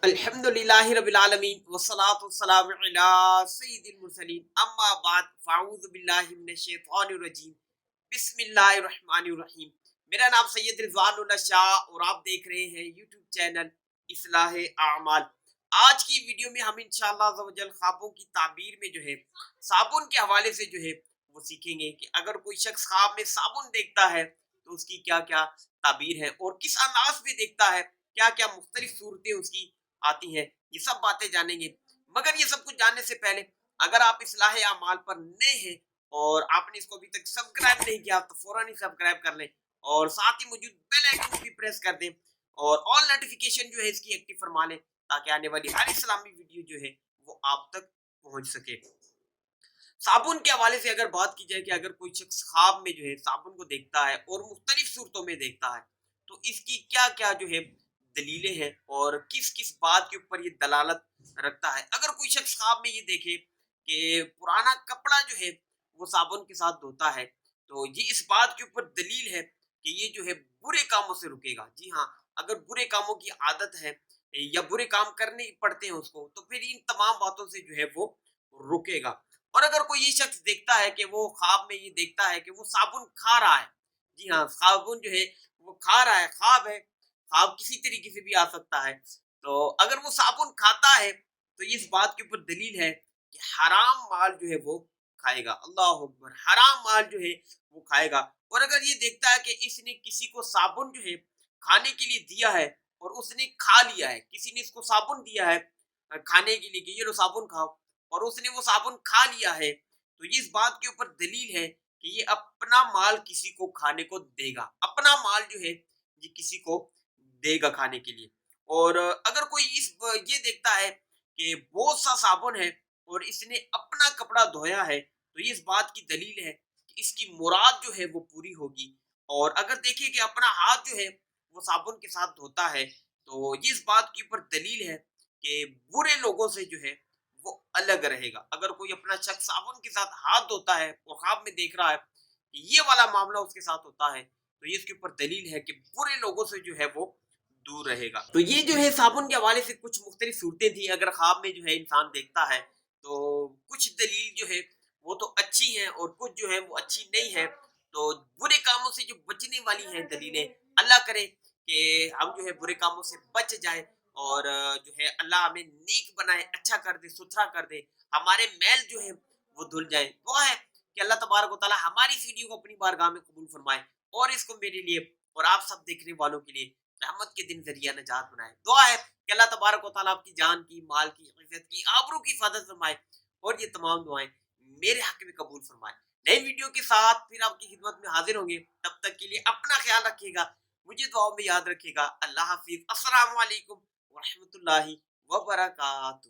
الحمدللہ رب العالمین والصلاة والسلام علی سید المرسلین اما بعد فاعوذ باللہ من الشیطان الرجیم بسم اللہ الرحمن الرحیم۔ میرا نام سید رضوان اللہ شاہ اور آپ دیکھ رہے ہیں یوٹیوب چینل اصلاح اعمال۔ آج کی ویڈیو میں ہم انشاءاللہ عز و جل خوابوں کی تعبیر میں جو ہے صابن کے حوالے سے جو ہے وہ سیکھیں گے کہ اگر کوئی شخص خواب میں صابن دیکھتا ہے تو اس کی کیا کیا تعبیر ہے اور کس انداز میں دیکھتا ہے، کیا کیا مختلف صورتیں اس کی آتی ہیں، یہ سب باتیں جانیں گے۔ مگر یہ سب کچھ جاننے سے پہلے اگر آپ اصلاح اعمال پر نئے ہیں اور آپ نے اس کو ابھی تک سبسکرائب نہیں کیا تو فوراً ہی سبسکرائب کر لیں اور ساتھ ہی موجود بیل آئیکن کو بھی پریس کر دیں اور آل نوٹیفیکیشن جو ہے اس کی ایکٹیو فرما لیں تاکہ آنے والی ہر اسلامی ویڈیو جو ہے وہ آپ تک پہنچ سکے۔ صابن کے حوالے سے اگر بات کی جائے کہ اگر کوئی شخص خواب میں جو ہے صابن کو دیکھتا ہے اور مختلف صورتوں میں دیکھتا ہے تو اس کی کیا کیا جو ہے دلیلیں ہیں اور کس کس بات کے اوپر یہ دلالت رکھتا ہے۔ اگر کوئی شخص خواب میں یہ دیکھے کہ پرانا کپڑا جو ہے وہ صابن کے ساتھ دھوتا ہے تو یہ اس بات کے اوپر دلیل ہے کہ یہ جو ہے برے کاموں سے رکے گا۔ جی ہاں، اگر برے کاموں کی عادت ہے یا برے کام کرنے پڑتے ہیں اس کو تو پھر ان تمام باتوں سے جو ہے وہ رکے گا۔ اور اگر کوئی یہ شخص دیکھتا ہے کہ وہ خواب میں یہ دیکھتا ہے کہ وہ صابن کھا رہا ہے، جی ہاں صابن جو ہے وہ کھا رہا ہے، خواب ہے، خواب کسی طریقے سے بھی آ سکتا ہے، تو اگر وہ صابن کھاتا ہے تو اس بات کے اوپر دلیل ہے کہ حرام مال جو ہے وہ کھائے گا۔ اللہ اکبر، حرام مال جو ہے وہ کھائے گا۔ اور اگر یہ دیکھتا ہے کہ اس نے کسی کو صابن جو ہے کھانے کے لیے دیا ہے اور اس نے کھا لیا ہے، کسی نے اس کو صابن دیا ہے کھانے کے لیے کہ یہ لو صابن کھاؤ اور اس نے وہ صابن کھا لیا ہے تو یہ اس بات کے اوپر دلیل ہے کہ یہ اپنا مال کسی کو کھانے کو دے گا، اپنا مال جو ہے یہ کسی کو دے گا کھانے کے لیے۔ اور اگر کوئی یہ دیکھتا ہے کہ بہت سا صابن ہے اور اس نے اپنا کپڑا دھویا ہے تو یہ اس بات کی دلیل ہے کہ اس کی مراد جو ہے وہ پوری ہوگی۔ اور اگر دیکھیں کہ اپنا ہاتھ جو ہے وہ صابن کے ساتھ دھوتا ہے تو یہ اس بات کے اوپر دلیل ہے کہ برے لوگوں سے جو ہے وہ الگ رہے گا۔ اگر کوئی اپنا شخص صابن کے ساتھ ہاتھ دھوتا ہے اور خواب میں دیکھ رہا ہے کہ یہ والا معاملہ اس کے ساتھ ہوتا ہے تو یہ اس کے اوپر دلیل ہے کہ برے لوگوں سے جو ہے وہ دور رہے گا۔ تو یہ جو ہے صابن کے حوالے سے کچھ مختلف صورتیں تھیں۔ اگر خواب میں جو ہے انسان دیکھتا ہے تو کچھ دلیل جو ہے وہ تو اچھی ہیں اور کچھ جو ہے وہ اچھی نہیں ہے، تو برے کاموں سے جو بچنے والی ہیں دلیلیں، اللہ کرے کہ ہم جو ہے برے کاموں سے بچ جائیں اور جو ہے اللہ ہمیں نیک بنائے، اچھا کر دے، ستھرا کر دے، ہمارے میل جو ہے وہ دھل جائیں۔ دعا ہے کہ اللہ تبارک و تعالی ہماری اس ویڈیو کو اپنی بارگاہ میں قبول فرمائے اور اس کو میرے لیے اور آپ سب دیکھنے والوں کے لیے رحمت کے دن ذریعہ نجات بنائے۔ دعا ہے کہ اللہ تبارک و تعالیٰ آپ کی جان کی، مال کی، عزت کی، آبرو کی حفاظت فرمائے اور یہ تمام دعائیں میرے حق میں قبول فرمائے۔ نئی ویڈیو کے ساتھ پھر آپ کی خدمت میں حاضر ہوں گے، تب تک کے لیے اپنا خیال رکھیے گا، مجھے دعاؤں میں یاد رکھیے گا۔ اللہ حافظ، السلام علیکم ورحمۃ اللہ وبرکاتہ۔